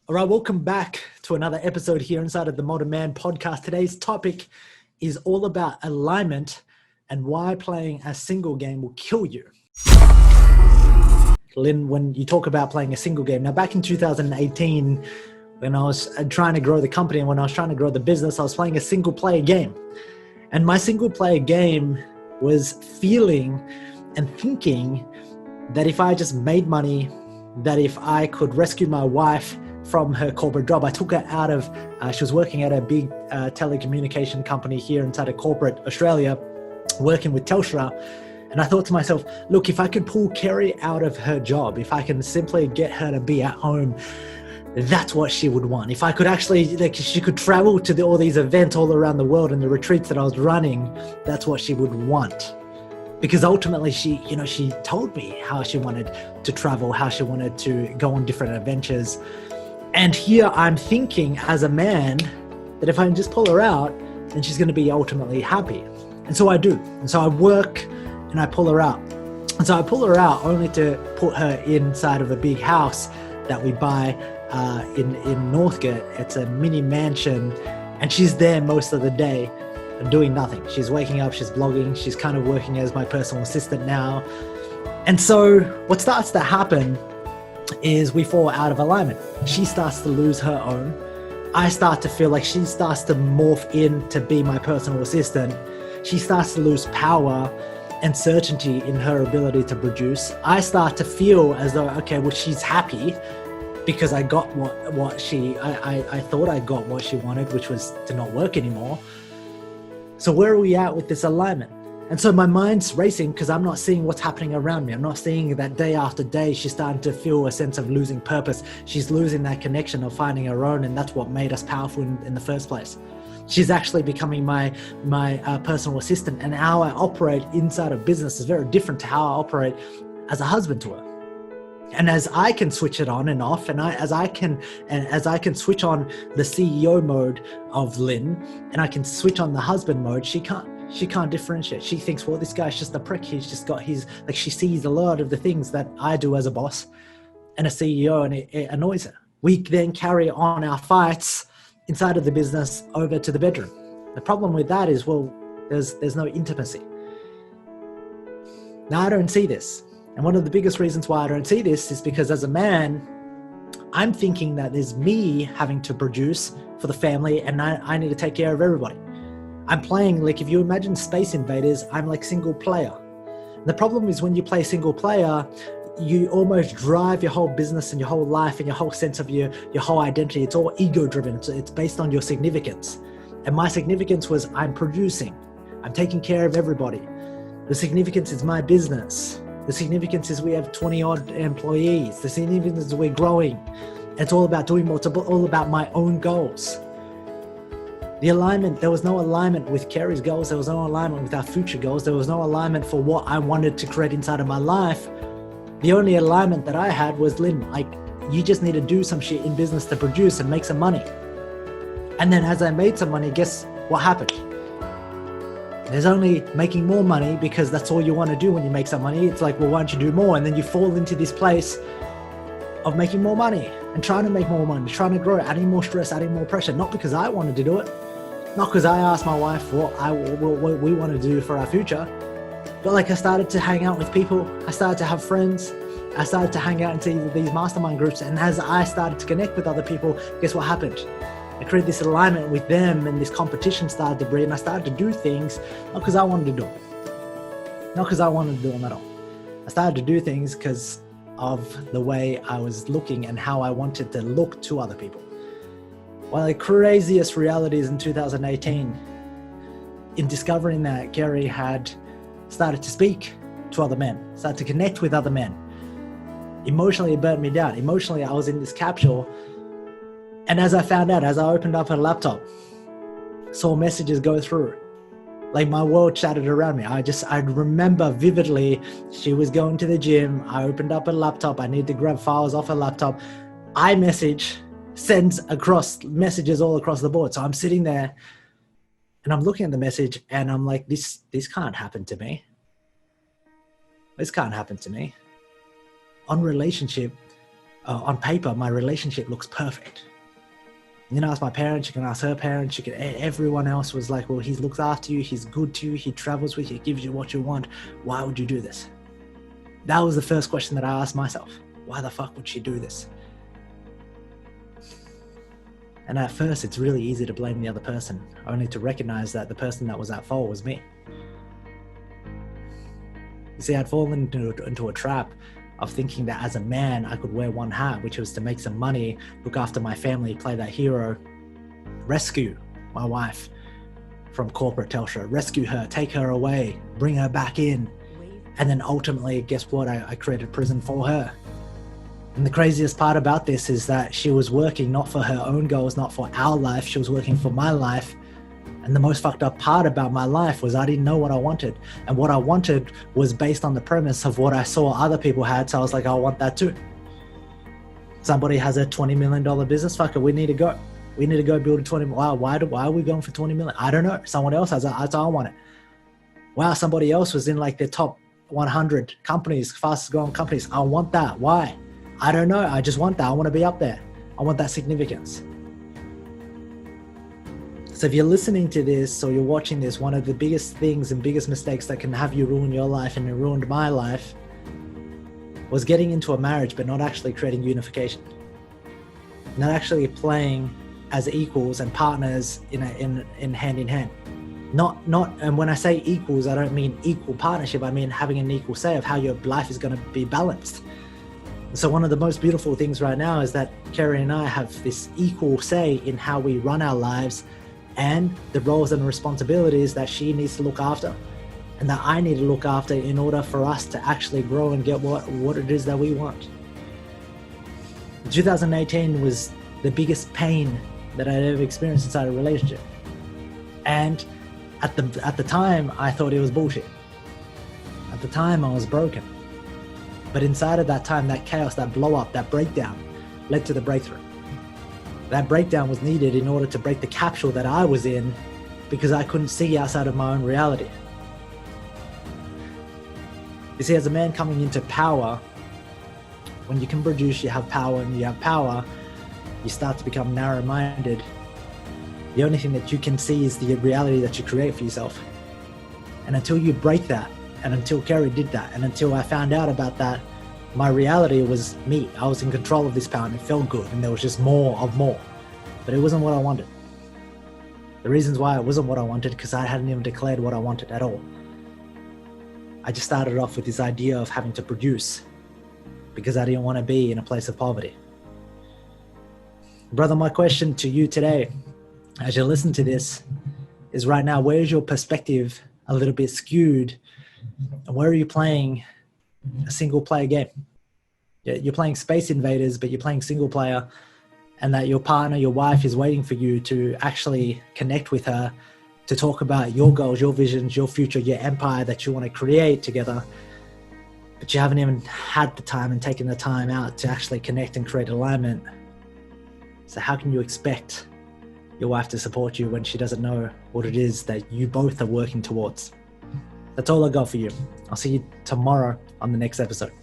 All right, welcome back to another episode here inside of the Modern Man podcast. Today's topic is all about alignment and why playing a single game will kill you. Lynn, when you talk about playing a single game, now back in 2018, when I was trying to grow the company and when I was trying to grow the business, I was playing a single player game. And my single player game was feeling and thinking that if I just made money, that if I could rescue my wife from her corporate job. I took her out of, she was working at a big telecommunication company here inside of corporate Australia, working with Telstra. And I thought to myself, look, if I could pull Kerry out of her job, if I can simply get her to be at home, that's what she would want. If I could actually, she could travel to all these events all around the world and the retreats that I was running, that's what she would want. Because ultimately she told me how she wanted to travel, how she wanted to go on different adventures. And here I'm thinking as a man that if I can just pull her out, then she's going to be ultimately happy. And so I do. And so I work and I pull her out. And so I pull her out only to put her inside of a big house that we buy in Northgate. It's a mini mansion and she's there most of the day doing nothing. She's waking up, she's blogging, she's kind of working as my personal assistant now. And so what starts to happen is we fall out of alignment. She starts to lose her own. I start to feel like she starts to morph in to be my personal assistant. She starts to lose power and certainty in her ability to produce. I start to feel as though, okay, well, she's happy because I got I thought I got what she wanted, which was to not work anymore. So where are we at with this alignment? And so my mind's racing because I'm not seeing what's happening around me. I'm not seeing that day after day, she's starting to feel a sense of losing purpose. She's losing that connection of finding her own. And that's what made us powerful in the first place. She's actually becoming my personal assistant. And how I operate inside of business is very different to how I operate as a husband to her. And as I can switch it on and off, and as I can switch on the CEO mode of Lynn, and I can switch on the husband mode, she can't differentiate. She thinks, well, this guy's just a prick. He's just got she sees a lot of the things that I do as a boss and a CEO, and it annoys her. We then carry on our fights inside of the business over to the bedroom. The problem with that is, well, there's no intimacy. Now, I don't see this. And one of the biggest reasons why I don't see this is because as a man, I'm thinking that there's me having to produce for the family and I need to take care of everybody. I'm playing, like if you imagine Space Invaders, I'm like single player. And the problem is when you play single player, you almost drive your whole business and your whole life and your whole sense of your whole identity. It's all ego driven. It's based on your significance. And my significance was I'm producing. I'm taking care of everybody. The significance is my business. The significance is we have 20 odd employees. The significance is we're growing. It's all about doing more. It's all about my own goals. The alignment, there was no alignment with Kerry's goals. There was no alignment with our future goals. There was no alignment for what I wanted to create inside of my life. The only alignment that I had was, Lynn, like, you just need to do some shit in business to produce and make some money. And then as I made some money, guess what happened? There's only making more money because that's all you want to do when you make some money. It's like, well, why don't you do more? And then you fall into this place of making more money and trying to make more money, trying to grow, adding more stress, adding more pressure. Not because I wanted to do it, not because I asked my wife what we want to do for our future, but like I started to hang out with people. I started to have friends. I started to hang out into these mastermind groups. And as I started to connect with other people, guess what happened? I created this alignment with them and this competition started to breed, and I started to do things, not because I wanted to do them. Not because I wanted to do them at all. I started to do things because of the way I was looking and how I wanted to look to other people. One of the craziest realities in 2018, in discovering that Gary had started to speak to other men, started to connect with other men. Emotionally, it burnt me down. Emotionally, I was in this capsule. And as I found out, as I opened up her laptop, saw messages go through, like my world shattered around me. I remember vividly, she was going to the gym. I opened up her laptop. I needed to grab files off her laptop. iMessage sends across messages all across the board. So I'm sitting there and I'm looking at the message and I'm like, this can't happen to me. This can't happen to me. On relationship, on paper, my relationship looks perfect. You can ask my parents, you can ask her parents, everyone else was like, well, he looks after you, he's good to you, he travels with you, he gives you what you want. Why would you do this? That was the first question that I asked myself. Why the fuck would she do this? And at first, it's really easy to blame the other person, only to recognize that the person that was at fault was me. You see, I'd fallen into a trap of thinking that as a man, I could wear one hat, which was to make some money, look after my family, play that hero, rescue my wife from corporate Telstra, rescue her, take her away, bring her back in. And then ultimately, guess what? I created prison for her. And the craziest part about this is that she was working not for her own goals, not for our life. She was working for my life. And the most fucked up part about my life was I didn't know what I wanted. And what I wanted was based on the premise of what I saw other people had. So I was like, I want that too. Somebody has a $20 million business. Fuck it, we need to go. We need to go build a 20. Wow, why are we going for 20 million? I don't know. Someone else has it. I want it. Wow, somebody else was in like the top 100 companies, fastest growing companies. I want that. Why? I don't know. I just want that. I want to be up there. I want that significance. So if you're listening to this or you're watching this, one of the biggest things and biggest mistakes that can have you ruin your life, and it ruined my life, was getting into a marriage but not actually creating unification. Not actually playing as equals and partners in hand in hand. And when I say equals, I don't mean equal partnership. I mean having an equal say of how your life is going to be balanced. So one of the most beautiful things right now is that Kerry and I have this equal say in how we run our lives and the roles and responsibilities that she needs to look after and that I need to look after in order for us to actually grow and get what it is that we want. 2018 was the biggest pain that I'd ever experienced inside a relationship. And at the time, I thought it was bullshit. At the time, I was broken. But inside of that time, that chaos, that blow up, that breakdown led to the breakthrough. That breakdown was needed in order to break the capsule that I was in because I couldn't see outside of my own reality. You see, as a man coming into power, when you can produce, you have power, and you have power, you start to become narrow-minded. The only thing that you can see is the reality that you create for yourself. And until you break that, and until Kerry did that, and until I found out about that, my reality was me. I was in control of this power and it felt good, and there was just more of more. But it wasn't what I wanted. The reasons why it wasn't what I wanted, because I hadn't even declared what I wanted at all. I just started off with this idea of having to produce because I didn't want to be in a place of poverty. Brother, my question to you today, as you listen to this, is right now, where is your perspective a little bit skewed? And where are you playing a single player game? You're playing Space Invaders, but you're playing single player, and that your partner, your wife, is waiting for you to actually connect with her to talk about your goals, your visions, your future, your empire that you want to create together. But you haven't even had the time and taken the time out to actually connect and create alignment. So how can you expect your wife to support you when she doesn't know what it is that you both are working towards? That's all I got for you. I'll see you tomorrow on the next episode.